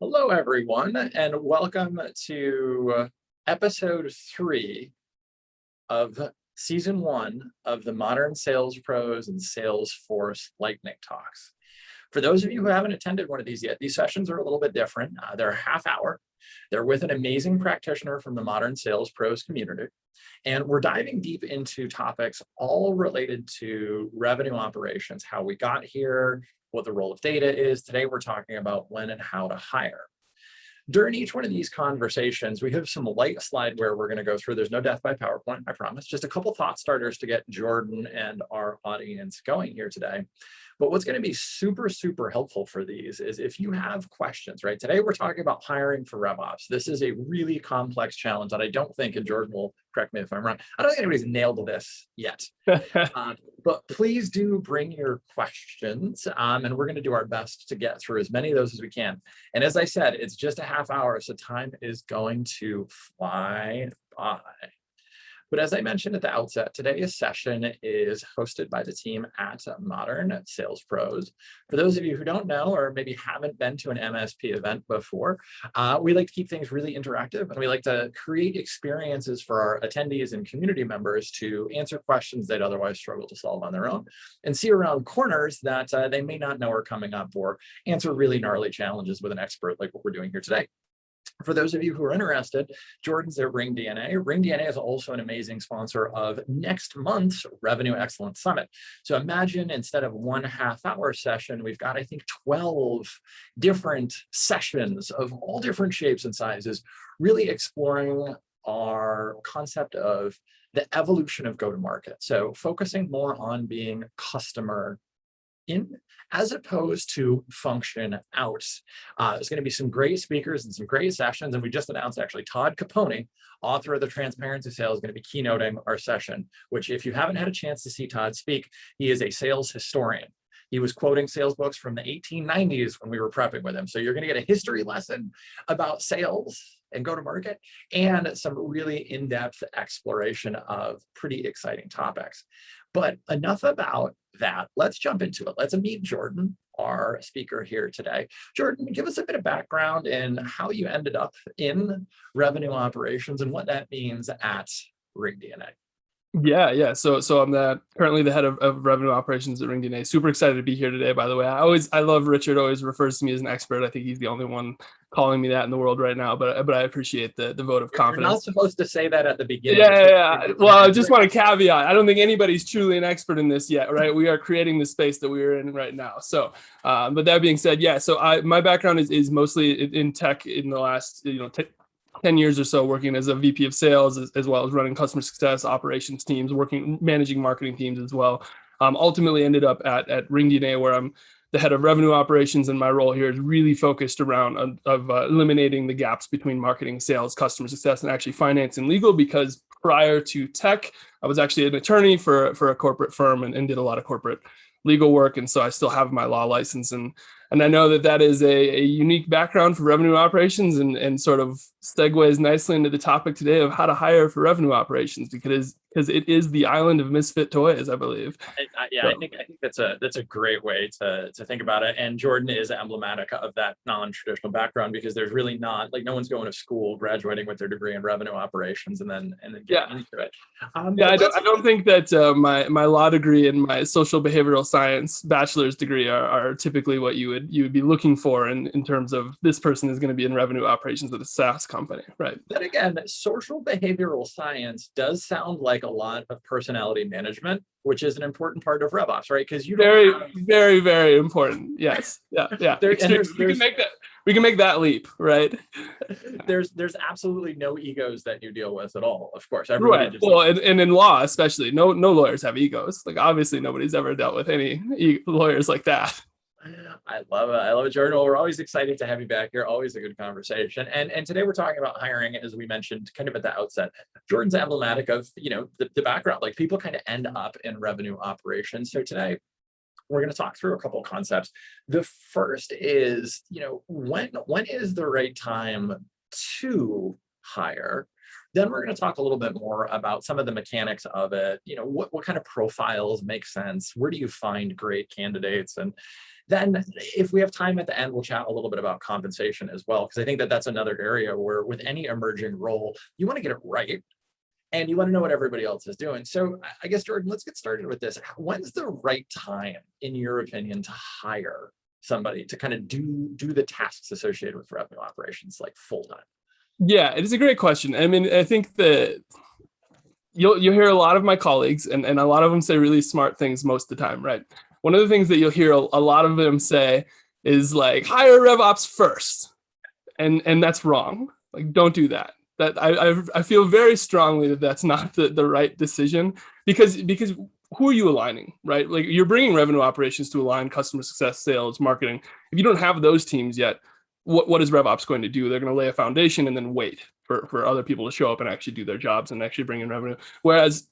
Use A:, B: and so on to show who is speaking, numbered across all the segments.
A: Hello, everyone, and welcome to episode 3 of season 1 of the Modern Sales Pros and Salesforce Lightning Talks. For those of you who haven't attended one of these yet, these sessions are a little bit different. They're a half hour. They're with an amazing practitioner from the Modern Sales Pros community. And we're diving deep into topics all related to revenue operations, how we got here, what the role of data is. Today, we're talking about when and how to hire. During each one of these conversations, we have some light slideware we're going to go through. There's no death by PowerPoint, I promise. Just a couple thought starters to get Jordan and our audience going here today. But what's going to be super, super helpful for these is if you have questions, right? Today, we're talking about hiring for RevOps. This is a really complex challenge that I don't think, and Jordan will correct me if I'm wrong, I don't think anybody's nailed this yet. But please do bring your questions, and we're going to do our best to get through as many of those as we can. And as I said, it's just a half hour, so time is going to fly by. But as I mentioned at the outset, today's session is hosted by the team at Modern Sales Pros. For those of you who don't know, or maybe haven't been to an MSP event before, we like to keep things really interactive, and we like to create experiences for our attendees and community members to answer questions they'd otherwise struggle to solve on their own, and see around corners that they may not know are coming up, or answer really gnarly challenges with an expert like what we're doing here today. For those of you who are interested, Jordan's at Ring DNA. Ring DNA is also an amazing sponsor of next month's Revenue Excellence Summit. So imagine instead of one half-hour session, we've got, I think, 12 different sessions of all different shapes and sizes, really exploring our concept of the evolution of go-to-market. So focusing more on being customer in as opposed to function out. There's going to be some great speakers and some great sessions. And we just announced actually Todd Capone, author of The Transparency Sale, is going to be keynoting our session, which if you haven't had a chance to see Todd speak, he is a sales historian. He was quoting sales books from the 1890s when we were prepping with him. So you're going to get a history lesson about sales and go-to-market, and some really in-depth exploration of pretty exciting topics. But enough about that. Let's jump into it. Let's meet Jordan, our speaker here today. Jordan, give us a bit of background in how you ended up in revenue operations and what that means at Ring DNA.
B: Yeah. So I'm currently the head of revenue operations at Ring DNA. Super excited to be here today, by the way. I love Richard always refers to me as an expert. I think he's the only one calling me that in the world right now, but I appreciate the vote of confidence. You're
A: not supposed to say that at the beginning.
B: Yeah. Well, I just want to caveat. I don't think anybody's truly an expert in this yet, right? We are creating the space that we are in right now. So, but that being said, yeah. So my background is mostly in tech in the last 10 years or so, working as a VP of sales, as well as running customer success operations teams, managing marketing teams as well. Ultimately ended up at Ring DNA, where I'm the head of revenue operations, and my role here is really focused around eliminating the gaps between marketing, sales, customer success, and actually finance and legal, because prior to tech, I was actually an attorney for a corporate firm and did a lot of corporate legal work. And so I still have my law license. And I know that is a unique background for revenue operations, and sort of segues nicely into the topic today of how to hire for revenue operations, because it is the island of misfit toys, I believe.
A: I think that's a great way to think about it. And Jordan is emblematic of that non-traditional background, because there's really not, like, no one's going to school, graduating with their degree in revenue operations and then getting into it.
B: I don't think that my law degree and my social behavioral science bachelor's degree are typically what you would be looking for in terms of this person is going to be in revenue operations at a SaaS company, right?
A: But again, social behavioral science does sound like a lot of personality management, which is an important part of RevOps, right? Because you
B: very, very important. Yes, yeah. We can make that leap, right?
A: There's absolutely no egos that you deal with at all. Of course,
B: right. Well, and in law especially, no lawyers have egos. Like, obviously, nobody's ever dealt with any lawyers like that.
A: I love it, Jordan. Well, we're always excited to have you back here. Always a good conversation. And today we're talking about hiring, as we mentioned kind of at the outset. Jordan's emblematic of the background. Like, people kind of end up in revenue operations. So today we're going to talk through a couple of concepts. The first is, when is the right time to hire? Then we're going to talk a little bit more about some of the mechanics of it. What kind of profiles make sense? Where do you find great candidates? Then if we have time at the end, we'll chat a little bit about compensation as well, because I think that that's another area where with any emerging role, you want to get it right. And you want to know what everybody else is doing. So I guess, Jordan, let's get started with this. When's the right time, in your opinion, to hire somebody to kind of do the tasks associated with revenue operations like full time?
B: Yeah, it is a great question. I mean, I think that you'll hear a lot of my colleagues, and a lot of them say really smart things most of the time, right? One of the things that you'll hear a lot of them say is like, hire RevOps first. And that's wrong. Like, don't do that. That I feel very strongly that that's not the right decision, because who are you aligning, right? Like, you're bringing revenue operations to align customer success, sales, marketing. If you don't have those teams yet, what is RevOps going to do? They're going to lay a foundation and then wait for other people to show up and actually do their jobs and actually bring in revenue. Whereas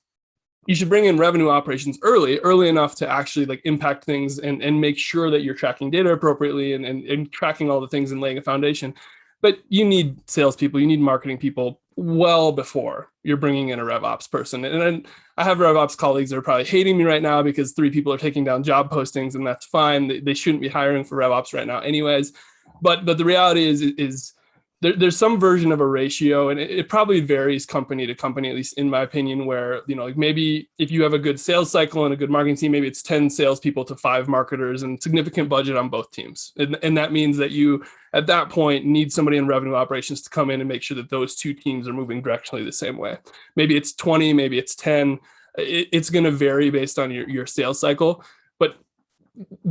B: you should bring in revenue operations early enough to actually like impact things and make sure that you're tracking data appropriately and tracking all the things and laying a foundation. But you need salespeople, you need marketing people well before you're bringing in a RevOps person. And I have RevOps colleagues that are probably hating me right now because 3 people are taking down job postings, and that's fine. They shouldn't be hiring for RevOps right now anyways. But the reality is there's some version of a ratio, and it probably varies company to company, at least in my opinion, where, you know, like maybe if you have a good sales cycle and a good marketing team, maybe it's 10 salespeople to 5 marketers and significant budget on both teams. And that means that you, at that point, need somebody in revenue operations to come in and make sure that those 2 teams are moving directionally the same way. Maybe it's 20, maybe it's 10. It's going to vary based on your sales cycle, but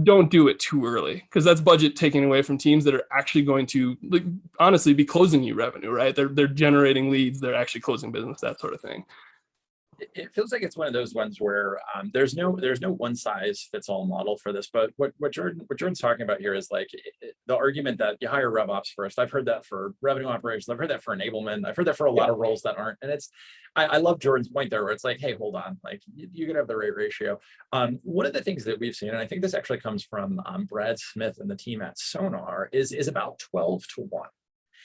B: don't do it too early, because that's budget taken away from teams that are actually going to, like, honestly be closing you revenue, right? They're generating leads, they're actually closing business, that sort of thing.
A: It feels like it's one of those ones where there's no one size fits all model for this. But what Jordan's talking about here is like the argument that you hire RevOps first. I've heard that for revenue operations. I've heard that for enablement. I've heard that for a lot of roles that aren't. And I love Jordan's point there, where it's like, hey, hold on, like you can have the right ratio. One of the things that we've seen, and I think this actually comes from Brad Smith and the team at Sonar, is about 12-1.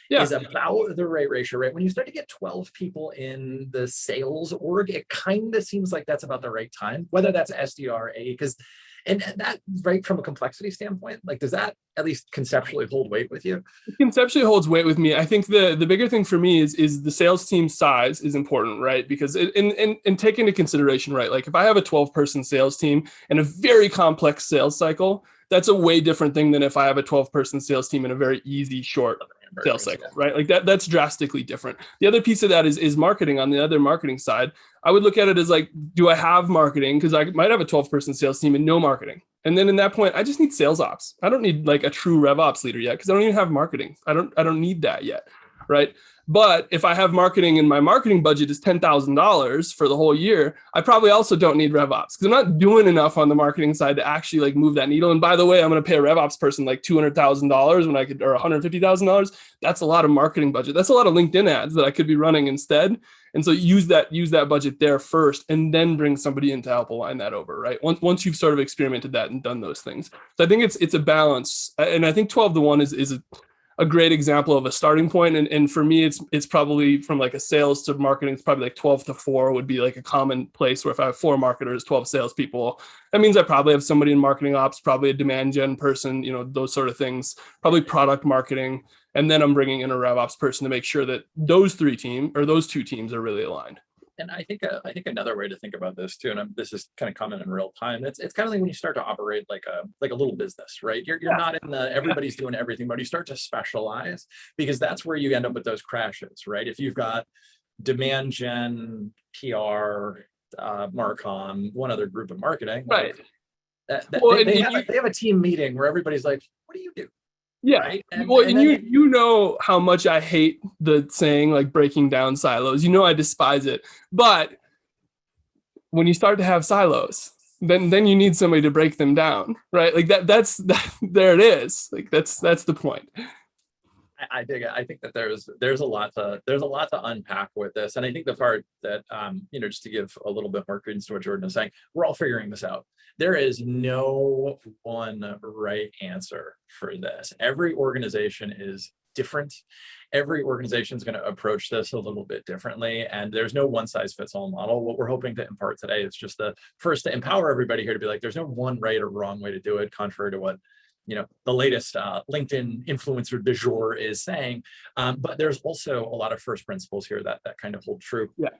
B: Yeah.
A: Is about the right ratio, right? When you start to get 12 people in the sales org, it kind of seems like that's about the right time, whether that's SDR, because, and that, right, from a complexity standpoint, like, does that at least conceptually hold weight with you?
B: It conceptually holds weight with me. I think the bigger thing for me is the sales team size is important, right? Because and take into consideration, right? Like, if I have a 12-person sales team and a very complex sales cycle, that's a way different thing than if I have a 12-person sales team and a very easy, short sales cycle, right? Like that's drastically different. The other piece of that is marketing. On the other marketing side, I would look at it as like, do I have marketing? Because I might have a 12-person sales team and no marketing. And then in that point, I just need sales ops. I don't need like a true RevOps leader yet, because I don't even have marketing. I don't need that yet, right? But if I have marketing and my marketing budget is $10,000 for the whole year, I probably also don't need RevOps, because I'm not doing enough on the marketing side to actually like move that needle. And by the way, I'm going to pay a RevOps person like $200,000 when I could, or $150,000. That's a lot of marketing budget. That's a lot of LinkedIn ads that I could be running instead. And so use that budget there first, and then bring somebody in to help align that over, right? Once you've sort of experimented that and done those things. So I think it's a balance. And I think 12-1 is a great example of a starting point. And for me, it's probably from like a sales to marketing, it's probably like 12-4 would be like a common place, where if I have 4 marketers, 12 salespeople, that means I probably have somebody in marketing ops, probably a demand gen person, you know, those sort of things, probably product marketing. And then I'm bringing in a RevOps person to make sure that those 2 teams are really aligned.
A: And I think another way to think about this too, and this is kind of common in real time. It's kind of like when you start to operate like a little business, right? You're not in the everybody's doing everything, but you start to specialize, because that's where you end up with those crashes, right? If you've got demand gen, PR, Marcom, one other group of marketing,
B: right?
A: Like, they have a team meeting where everybody's like, "What do you do?"
B: Yeah.
A: Right? And
B: you know how much I hate the saying like breaking down silos. You know, I despise it. But when you start to have silos, then you need somebody to break them down, right? Like that's there it is. Like that's the point.
A: I dig it. I think that there's a lot to unpack with this, and I think the part that just to give a little bit more credence to what Jordan is saying, we're all figuring this out. There is no one right answer for this. Every organization is different. Every organization is going to approach this a little bit differently, and there's no one size fits all model. What we're hoping to impart today is just to empower everybody here to be like, there's no one right or wrong way to do it, contrary to what the latest LinkedIn influencer du jour is saying. But there's also a lot of first principles here that kind of hold true.
B: Yeah.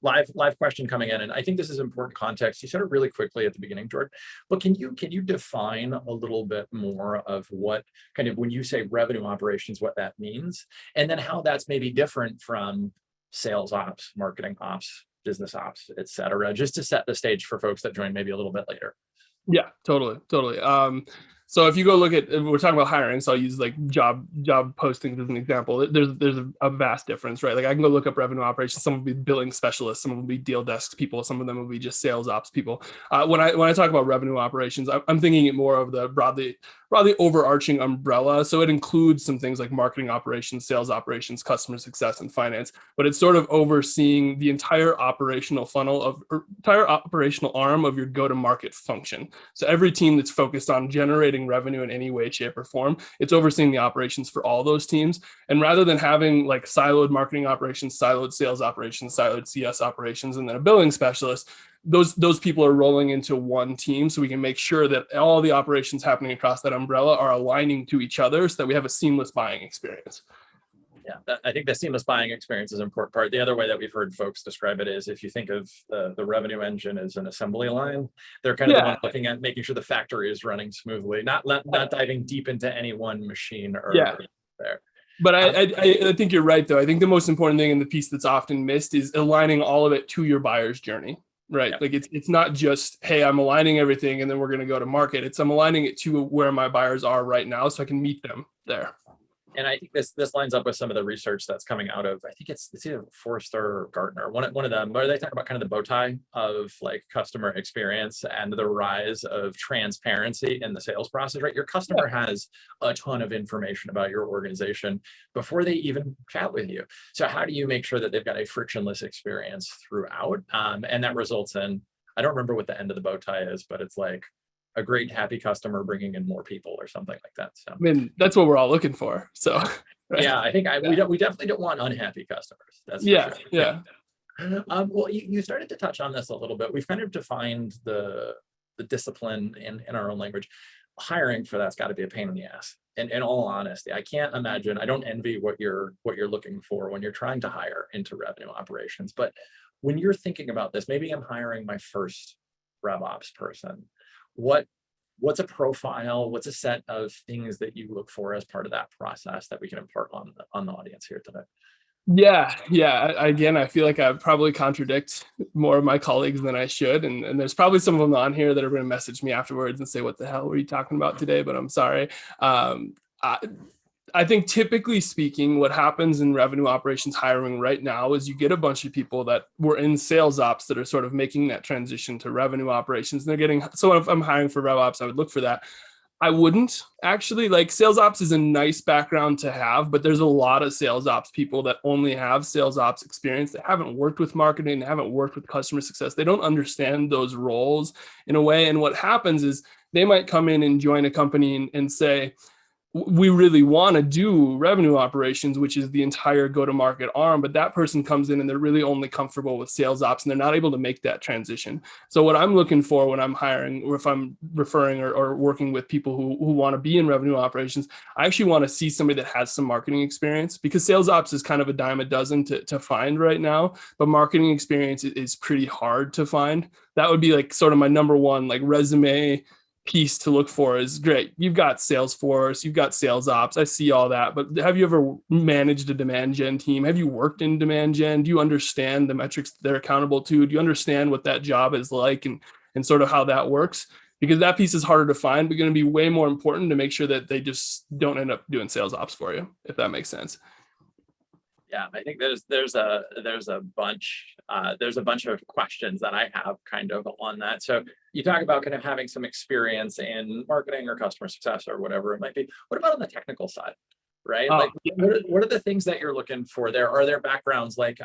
A: Live question coming in, and I think this is important context. You said it really quickly at the beginning, George, but can you define a little bit more of what kind of, when you say revenue operations, what that means, and then how that's maybe different from sales ops, marketing ops, business ops, et cetera, just to set the stage for folks that join maybe a little bit later.
B: Yeah, totally. So if you go look at, we're talking about hiring, so I'll use like job postings as an example. There's a vast difference, right? Like I can go look up revenue operations. Some will be billing specialists, some will be deal desk people, some of them will be just sales ops people. When I talk about revenue operations, I'm thinking it more of the broadly overarching umbrella. So it includes some things like marketing operations, sales operations, customer success, and finance. But it's sort of overseeing the entire operational entire operational arm of your go-to-market function. So every team that's focused on generating revenue in any way, shape, or form, it's overseeing the operations for all those teams. And rather than having like siloed marketing operations, siloed sales operations, siloed CS operations, and then a billing specialist, those people are rolling into one team, so we can make sure that all the operations happening across that umbrella are aligning to each other so that we have a seamless buying experience.
A: Yeah, I think the seamless buying experience is an important part. The other way that we've heard folks describe it is if you think of the revenue engine as an assembly line, they're kind of the ones looking at making sure the factory is running smoothly, not diving deep into any one machine or there.
B: But I think you're right, though. I think the most important thing in the piece that's often missed is aligning all of it to your buyer's journey. Right. Yeah. Like it's not just, hey, I'm aligning everything and then we're going to go to market. It's I'm aligning it to where my buyers are right now so I can meet them there.
A: And I think this lines up with some of the research that's coming out of, I think it's either Forrester or Gartner, one of them, where they talk about kind of the bow tie of like customer experience and the rise of transparency in the sales process, right? Your customer has a ton of information about your organization before they even chat with you. So how do you make sure that they've got a frictionless experience throughout? And that results in, I don't remember what the end of the bow tie is, but it's like a great happy customer bringing in more people or something like that. So
B: I mean, that's what we're all looking for. So
A: right? Yeah, I think we definitely don't want unhappy customers. That's
B: for sure.
A: Yeah. Well, you started to touch on this a little bit. We've kind of defined the discipline in our own language. Hiring for that's got to be a pain in the ass. And in all honesty, I can't imagine. I don't envy what you're looking for when you're trying to hire into revenue operations. But when you're thinking about this, maybe I'm hiring my first RevOps person. What's a profile? What's a set of things that you look for as part of that process that we can impart on the audience here today?
B: Yeah. Again, I feel like I probably contradict more of my colleagues than I should. And there's probably some of them on here that are going to message me afterwards and say, what the hell were you talking about today? But I'm sorry. I think typically speaking, what happens in revenue operations hiring right now is you get a bunch of people that were in sales ops that are sort of making that transition to revenue operations. And so if I'm hiring for RevOps, I would look for that. I wouldn't actually. Like sales ops is a nice background to have, but there's a lot of sales ops people that only have sales ops experience. They haven't worked with marketing, they haven't worked with customer success. They don't understand those roles in a way. And what happens is they might come in and join a company and say, we really want to do revenue operations, which is the entire go-to-market arm, but that person comes in and they're really only comfortable with sales ops and they're not able to make that transition. So what I'm looking for when I'm hiring or if I'm referring or working with people who want to be in revenue operations, I actually want to see somebody that has some marketing experience, because sales ops is kind of a dime a dozen to find right now, but marketing experience is pretty hard to find. That would be like sort of my number one like resume piece to look for. Is great. You've got Salesforce, you've got sales ops. I see all that, but have you ever managed a demand gen team? Have you worked in demand gen? Do you understand the metrics that they're accountable to? Do you understand what that job is like and sort of how that works? Because that piece is harder to find, but going to be way more important to make sure that they just don't end up doing sales ops for you, if that makes sense.
A: Yeah, I think there's a bunch of questions that I have kind of on that. So you talk about kind of having some experience in marketing or customer success or whatever it might be. What about on the technical side, right? What are the things that you're looking for there? Are there backgrounds like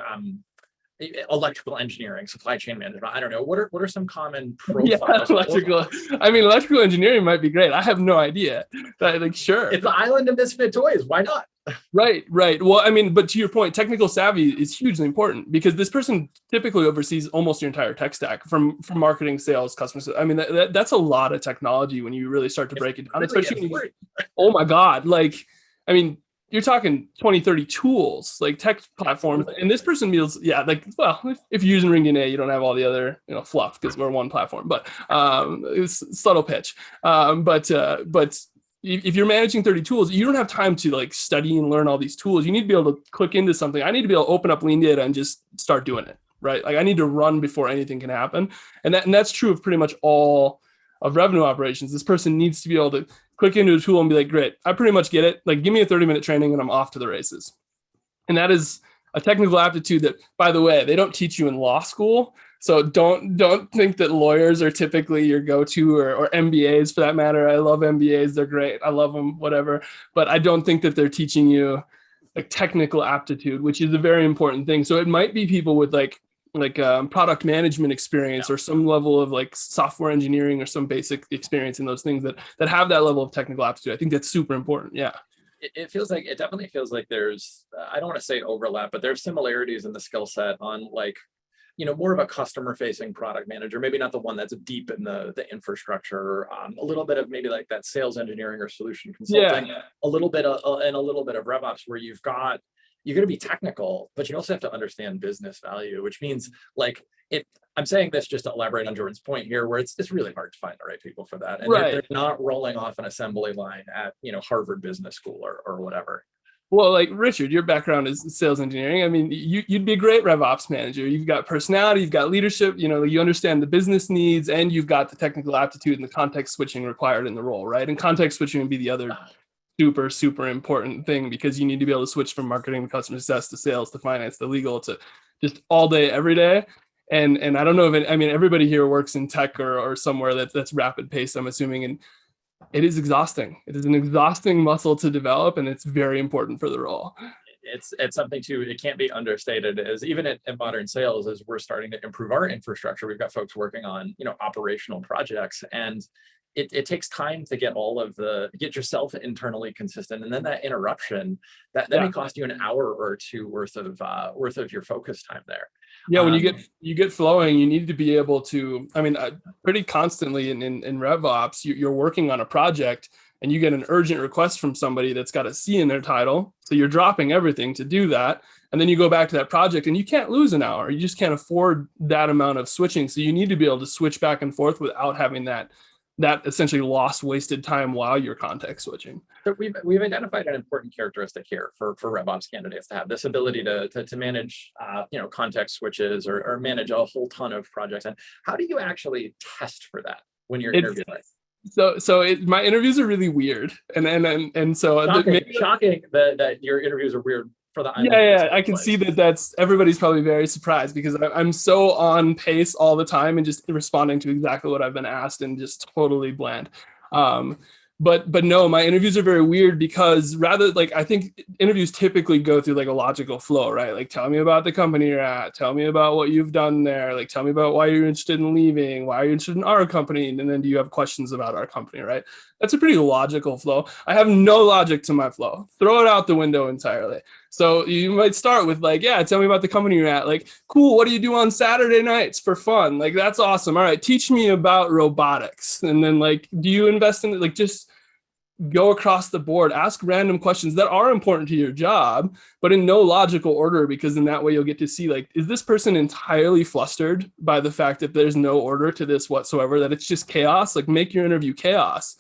A: electrical engineering, supply chain management? I don't know. What are some common profiles?
B: Electrical engineering might be great. I have no idea. Sure.
A: It's the island of misfit toys. Why not?
B: Right, right. Well, I mean, but to your point, technical savvy is hugely important because this person typically oversees almost your entire tech stack from marketing, sales, customer. I mean, that's a lot of technology when you really start to
A: It's
B: break it down,
A: really
B: especially when
A: important.
B: oh my God, like, I mean, you're talking 20, 30 tools, like tech platforms. And this person feels, yeah, like, well, if you're using RingDNA, you don't have all the other, fluff because we're one platform, but it's subtle pitch. But if you're managing 30 tools, you don't have time to like study and learn all these tools. You need to be able to click into something. I need to be able to open up Lean Data and just start doing it, right? Like I need to run before anything can happen. And that's true of pretty much all of revenue operations. This person needs to be able to click into a tool and be like, great, I pretty much get it. Like give me a 30-minute training and I'm off to the races. And that is a technical aptitude that, by the way, they don't teach you in law school. So don't think that lawyers are typically your go-to or MBAs for that matter. I love MBAs. They're great. I love them, whatever. But I don't think that they're teaching you like technical aptitude, which is a very important thing. So it might be people with like product management experience or some level of like software engineering or some basic experience in those things that have that level of technical aptitude. I think that's super important. Yeah.
A: It feels like, it definitely feels like there's, I don't want to say overlap, but there's similarities in the skill set on like, more of a customer facing product manager, maybe not the one that's deep in the infrastructure, a little bit of maybe like that sales engineering or solution consulting, a little bit of, and a little bit of RevOps where you're going to be technical, but you also have to understand business value, which means like I'm saying this just to elaborate on Jordan's point here, where it's really hard to find the right people for that. And they're not rolling off an assembly line at, Harvard Business School or whatever.
B: Well, like Richard, your background is sales engineering. I mean, you'd be a great RevOps manager. You've got personality, you've got leadership, you understand the business needs, and you've got the technical aptitude and the context switching required in the role, right? And context switching would be the other super, super important thing because you need to be able to switch from marketing to customer success to sales to finance to legal to just all day, every day. And I don't know if everybody here works in tech or somewhere that's rapid pace, I'm assuming, and it is exhausting. It is an exhausting muscle to develop, and it's very important for the role.
A: It's something too, it can't be understated, as even at modern sales, as we're starting to improve our infrastructure, we've got folks working on, operational projects, and it takes time to get yourself internally consistent. And then that interruption, that may cost you an hour or two worth of your focus time there.
B: Yeah, when you get flowing, you need to be able to. Pretty constantly in RevOps, you're working on a project, and you get an urgent request from somebody that's got a C in their title. So you're dropping everything to do that, and then you go back to that project, and you can't lose an hour. You just can't afford that amount of switching. So you need to be able to switch back and forth without having that essentially lost, wasted time while you're context switching.
A: So we've identified an important characteristic here for RevOps candidates to have this ability to manage context switches or manage a whole ton of projects. And how do you actually test for that when you're interviewing?
B: My interviews are really weird, and so
A: shocking that your interviews are weird.
B: I can see that's everybody's probably very surprised because I'm so on pace all the time and just responding to exactly what I've been asked and just totally bland. But no, my interviews are very weird because I think interviews typically go through like a logical flow, right? Like tell me about the company you're at, tell me about what you've done there, like tell me about why you're interested in leaving, why are you interested in our company, and then do you have questions about our company, right? That's a pretty logical flow. I have no logic to my flow. Throw it out the window entirely. So you might start with like, yeah, tell me about the company you're at. Like, cool, what do you do on Saturday nights for fun? Like, that's awesome. All right, teach me about robotics. And then like, do you invest in it? Like, just go across the board, ask random questions that are important to your job, but in no logical order, because in that way you'll get to see like, is this person entirely flustered by the fact that there's no order to this whatsoever, that it's just chaos? Like make your interview chaos,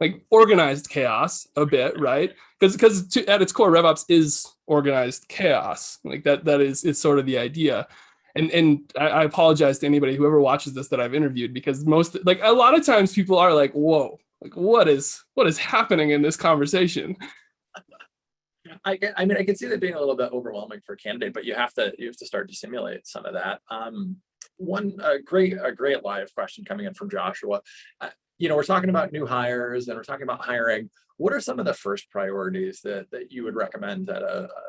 B: like organized chaos a bit, right? Because at its core, RevOps is organized chaos. Like that is sort of the idea. And I apologize to anybody, whoever watches this, that I've interviewed, because a lot of times people are like, whoa, like what is happening in this conversation?
A: I can see that being a little bit overwhelming for a candidate, but you have to start to simulate some of that. A great live question coming in from Joshua. We're talking about new hires and we're talking about hiring. What are some of the first priorities that you would recommend that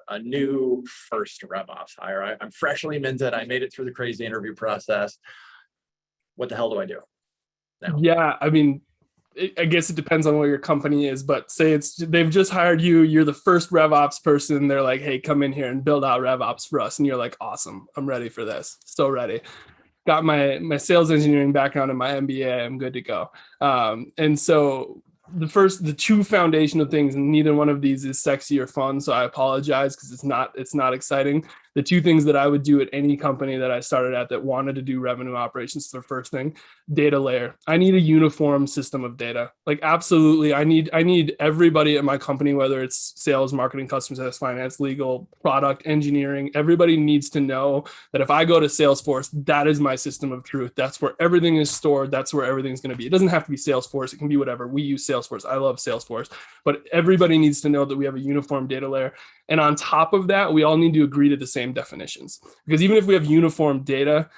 A: a new first RevOps hire? I'm freshly minted. I made it through the crazy interview process. What the hell do I do now?
B: Yeah, I guess it depends on where your company is, but say they've just hired you, you're the first RevOps person. They're like, hey, come in here and build out RevOps for us. And you're like, awesome, I'm ready for this. So ready. Got my sales engineering background and my MBA. I'm good to go. And so the two foundational things, and neither one of these is sexy or fun. So I apologize because it's not exciting. The two things that I would do at any company that I started at that wanted to do revenue operations, the first thing, data layer. I need a uniform system of data. Like absolutely, I need everybody at my company, whether it's sales, marketing, customer success, finance, legal, product, engineering, everybody needs to know that if I go to Salesforce, that is my system of truth. That's where everything is stored. That's where everything's going to be. It doesn't have to be Salesforce. It can be whatever. We use Salesforce. I love Salesforce, but everybody needs to know that we have a uniform data layer. And on top of that, we all need to agree to the same definitions. Because even if we have uniform data,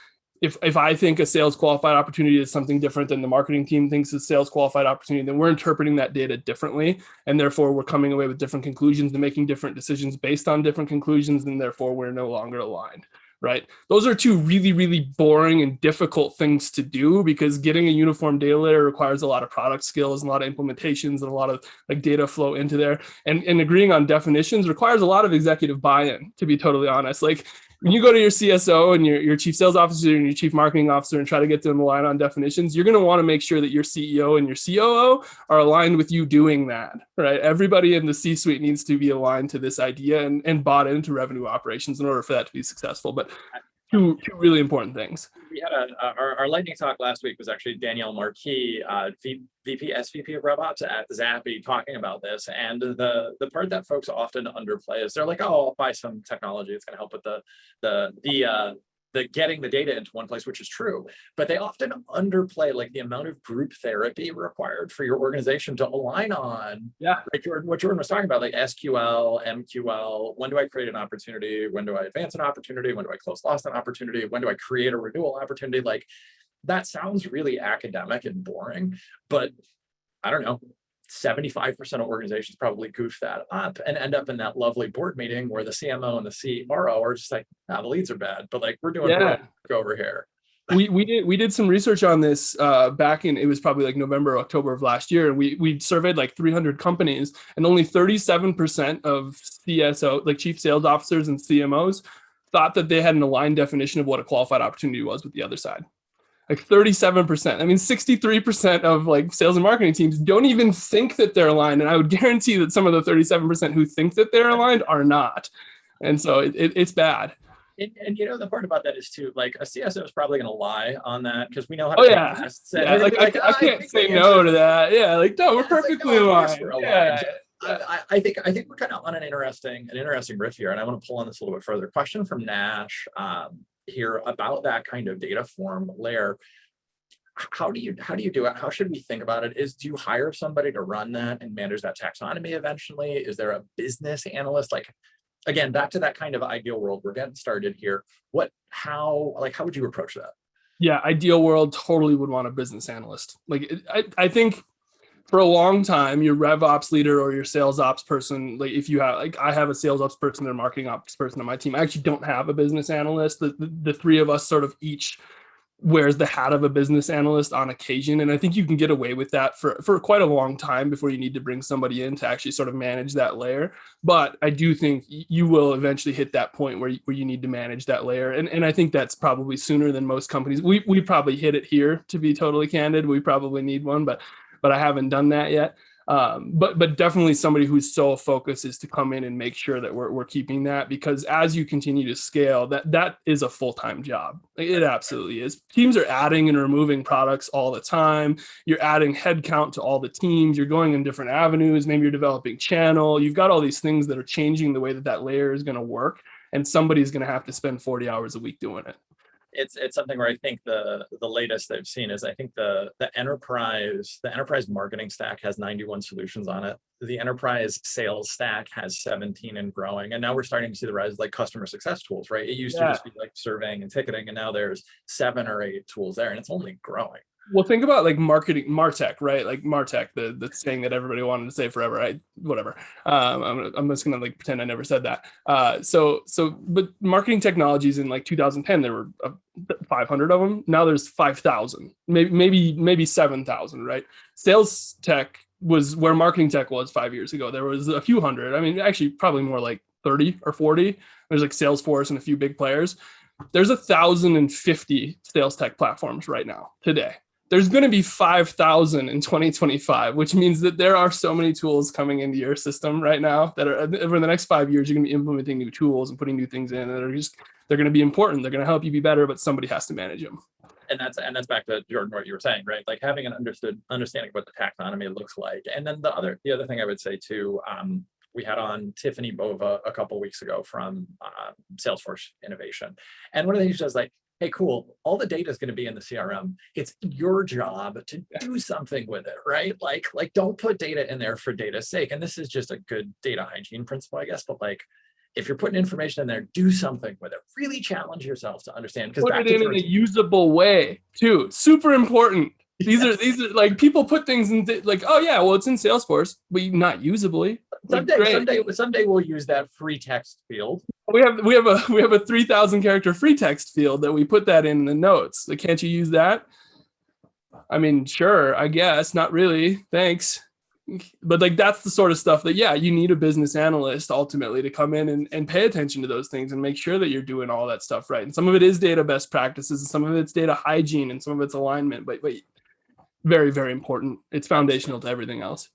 B: if I think a sales qualified opportunity is something different than the marketing team thinks is sales qualified opportunity, then we're interpreting that data differently. And therefore, we're coming away with different conclusions and making different decisions based on different conclusions. And therefore, we're no longer aligned. Right? Those are two really, really boring and difficult things to do because getting a uniform data layer requires a lot of product skills and a lot of implementations and a lot of like data flow into there. And agreeing on definitions requires a lot of executive buy-in, to be totally honest. Like when you go to your CSO and your chief sales officer and your chief marketing officer and try to get them aligned on definitions, you're going to want to make sure that your CEO and your COO are aligned with you doing that, right? Everybody in the C-suite needs to be aligned to this idea and bought into revenue operations in order for that to be successful. But two really important things.
A: We had our lightning talk last week was actually Danielle Marquis, VP, SVP of RevOps at Zappy, talking about this. And the part that folks often underplay is they're like, oh, I'll buy some technology. It's going to help with the getting the data into one place, which is true. But they often underplay like the amount of group therapy required for your organization to align on.
B: Yeah.
A: Like what Jordan was talking about, like SQL, MQL. When do I create an opportunity? When do I advance an opportunity? When do I close lost an opportunity? When do I create a renewal opportunity? Like that sounds really academic and boring, but I don't know. 75% of organizations probably goof that up and end up in that lovely board meeting where the CMO and the CRO are just like, nah, the leads are bad, but like we're doing work over here.
B: We did some research on this back in, it was probably like November, October of last year. And we surveyed like 300 companies and only 37% of CSO, like chief sales officers and CMOs, thought that they had an aligned definition of what a qualified opportunity was with the other side. Like 37%. I mean, 63% of like sales and marketing teams don't even think that they're aligned. And I would guarantee that some of the 37% who think that they're aligned are not. And so it's bad.
A: And you know, the part about that is too, like a CSO is probably going to lie on that because we know how to take tests.
B: Yeah, like I can't say no to that. Yeah, like no, we're perfectly aligned. Yeah.
A: I think we're kind of on an interesting riff here, and I want to pull on this a little bit further. Question from Nash here about that kind of data form layer. How do you do it? How should we think about it? Do you hire somebody to run that and manage that taxonomy eventually? Is there a business analyst? Like, again, back to that kind of ideal world. We're getting started here. How would you approach that?
B: Yeah, ideal world, totally would want a business analyst. Like, I think for a long time, your RevOps leader or your sales ops person, like if you have, like I have a sales ops person and a marketing ops person on my team. I actually don't have a business analyst. The three of us sort of each wears the hat of a business analyst on occasion. And I think you can get away with that for quite a long time before you need to bring somebody in to actually sort of manage that layer. But I do think you will eventually hit that point where you need to manage that layer. And I think that's probably sooner than most companies. We probably hit it here, to be totally candid. We probably need one, but I haven't done that yet. But definitely somebody whose sole focus is to come in and make sure that we're keeping that, because as you continue to scale, that is a full-time job. It absolutely is. Teams are adding and removing products all the time. You're adding headcount to all the teams. You're going in different avenues. Maybe you're developing channel. You've got all these things that are changing the way that layer is going to work, and somebody's going to have to spend 40 hours a week doing it.
A: It's something where I think the latest I've seen is I think the enterprise marketing stack has 91 solutions on it. The enterprise sales stack has 17 and growing. And now we're starting to see the rise of like customer success tools, right? It used to just be like surveying and ticketing, and now there's 7 or 8 tools there, and it's only growing.
B: Well, think about like marketing, MarTech, right? Like MarTech, the saying that everybody wanted to say forever. Whatever. I'm just gonna like pretend I never said that. But marketing technologies in like 2010, there were 500 of them. Now there's 5,000, maybe 7,000, right? Sales tech was where marketing tech was 5 years ago. There was a few hundred. I mean, actually, probably more like 30 or 40. There's like Salesforce and a few big players. There's 1,050 sales tech platforms right now today. There's going to be 5,000 in 2025, which means that there are so many tools coming into your system right now that are over the next 5 years, you're going to be implementing new tools and putting new things in that are they're going to be important. They're going to help you be better, but somebody has to manage them.
A: And that's back to Jordan, what you were saying, right? Like having an understanding of what the taxonomy looks like. And then the other thing I would say too, we had on Tiffany Bova a couple of weeks ago from Salesforce Innovation. And one of the things she says, like, hey, cool, all the data is going to be in the CRM. It's your job to do something with it, right? Like don't put data in there for data's sake. And this is just a good data hygiene principle, I guess. But like, if you're putting information in there, do something with it. Really challenge yourself to understand. Because
B: put it in a usable way too. Super important. These are like people put things in like, oh yeah, well it's in Salesforce, but not usably.
A: Someday we'll use that free text field.
B: We have a 3,000 character free text field that we put that in the notes. Like, can't you use that? I mean, sure, I guess. Not really. Thanks. But like that's the sort of stuff that, yeah, you need a business analyst ultimately to come in and pay attention to those things and make sure that you're doing all that stuff right. And some of it is data best practices, and some of it's data hygiene, and some of it's alignment. But very, very important. It's foundational to everything else.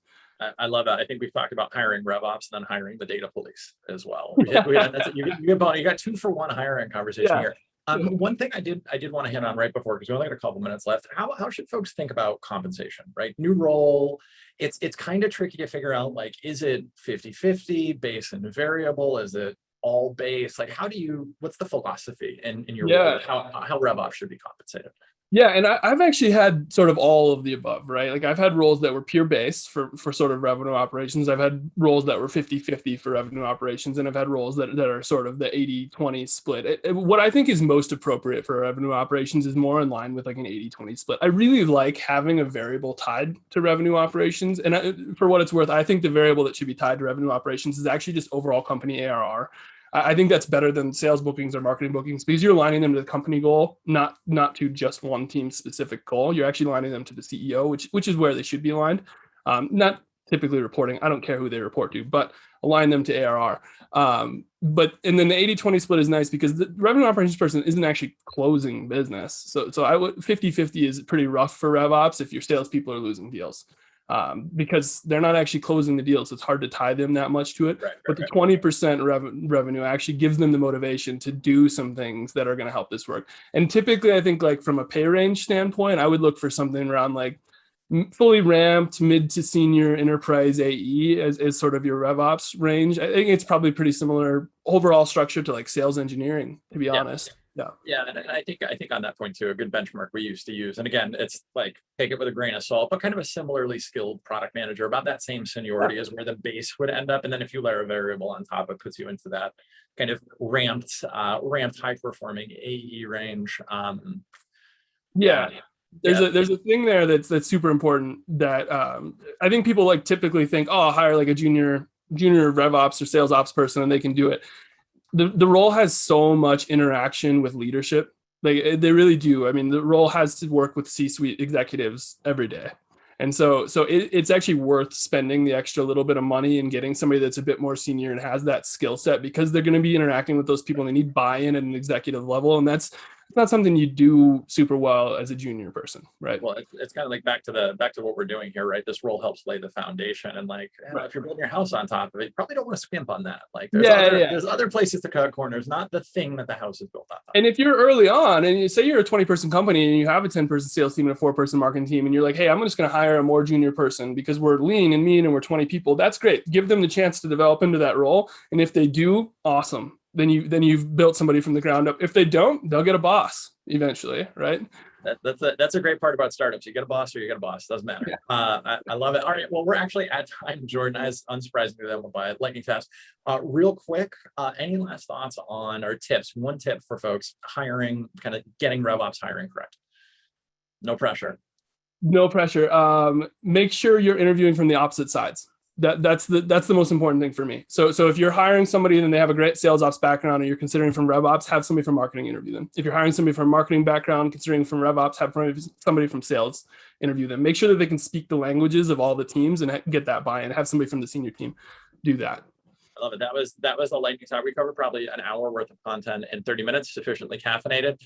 A: I love that. I think we've talked about hiring RevOps and then hiring the data police as well. You got 2-for-1 hiring conversation here. One thing I did want to hit on right before, because we only got a couple minutes left. How should folks think about compensation, right? New role. It's kind of tricky to figure out, like, is it 50-50 base and variable? Is it all base? Like, what's the philosophy in your role? How RevOps should be compensated?
B: Yeah, and I've actually had sort of all of the above, right? Like I've had roles that were pure base for sort of revenue operations. I've had roles that were 50-50 for revenue operations, and I've had roles that are sort of the 80-20 split. What I think is most appropriate for revenue operations is more in line with like an 80-20 split. I really like having a variable tied to revenue operations. And for what it's worth, I think the variable that should be tied to revenue operations is actually just overall company ARR. I think that's better than sales bookings or marketing bookings, because you're aligning them to the company goal, not to just one team specific goal. You're actually aligning them to the CEO, which is where they should be aligned. Not typically reporting. I don't care who they report to, but align them to ARR. And then the 80-20 split is nice because the revenue operations person isn't actually closing business. So I would 50-50 is pretty rough for RevOps if your salespeople are losing deals. Because they're not actually closing the deals. So it's hard to tie them that much to it. But the 20% revenue actually gives them the motivation to do some things that are going to help this work. And typically, I think like from a pay range standpoint, I would look for something around like fully ramped mid to senior enterprise AE as sort of your RevOps range. I think it's probably pretty similar overall structure to like sales engineering, to be honest.
A: Yeah, and I think on that point too, a good benchmark we used to use, and again, it's like take it with a grain of salt, but kind of a similarly skilled product manager, about that same seniority is where the base would end up, and then if you layer a variable on top, it puts you into that kind of ramped high performing AE range.
B: There's a thing there that's super important that I think people like typically think, oh, I'll hire like a junior RevOps or sales ops person and they can do it. The role has so much interaction with leadership. Like they really do. I mean, the role has to work with C-suite executives every day. And so it's actually worth spending the extra little bit of money and getting somebody that's a bit more senior and has that skill set, because they're going to be interacting with those people and they need buy-in at an executive level. And that's not something you do super well as a junior person, right?
A: Well, it's kind of like back to what we're doing here, right? This role helps lay the foundation, and like if you're building your house on top of it, you probably don't want to skimp on that. Like there's other places to cut corners, not the thing that the house is built on.
B: And if you're early on and you say you're a 20-person company and you have a 10-person sales team and a 4-person marketing team, and you're like, hey, I'm just going to hire a more junior person because we're lean and mean and we're 20 people, that's great. Give them the chance to develop into that role. And if they do, awesome. Then you've built somebody from the ground up. If they don't, they'll get a boss eventually, right?
A: That's a great part about startups. You get a boss or you get a boss. Doesn't matter. Yeah. I love it. All right. Well, we're actually at time, Jordan. As unsurprisingly, that went by lightning fast. Real quick, any last thoughts on or tips? One tip for folks hiring, kind of getting RevOps hiring correct. No pressure.
B: No pressure. Make sure you're interviewing from the opposite sides. That's the most important thing for me. So if you're hiring somebody and they have a great sales ops background and you're considering from RevOps, have somebody from marketing interview them. If you're hiring somebody from marketing background, considering from RevOps, have somebody from sales interview them. Make sure that they can speak the languages of all the teams and get that buy-in. Have somebody from the senior team do that.
A: I love it. That was the lightning talk. We covered probably an hour worth of content in 30 minutes, sufficiently caffeinated.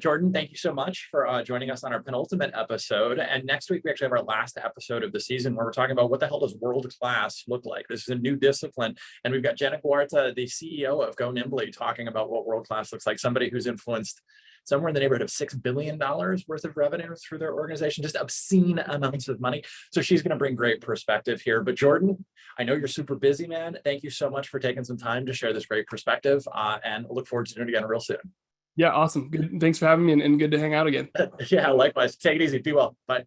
A: Jordan, thank you so much for joining us on our penultimate episode. And next week, we actually have our last episode of the season where we're talking about what the hell does world class look like? This is a new discipline. And we've got Jenna Guarta, the CEO of Go Nimbly, talking about what world class looks like, somebody who's influenced somewhere in the neighborhood of $6 billion worth of revenue through their organization, just obscene amounts of money. So she's going to bring great perspective here. But Jordan, I know you're super busy, man. Thank you so much for taking some time to share this great perspective, and look forward to doing it again real soon.
B: Yeah, awesome. Good. Thanks for having me and good to hang out again.
A: Yeah, likewise. Take it easy. Be well. Bye.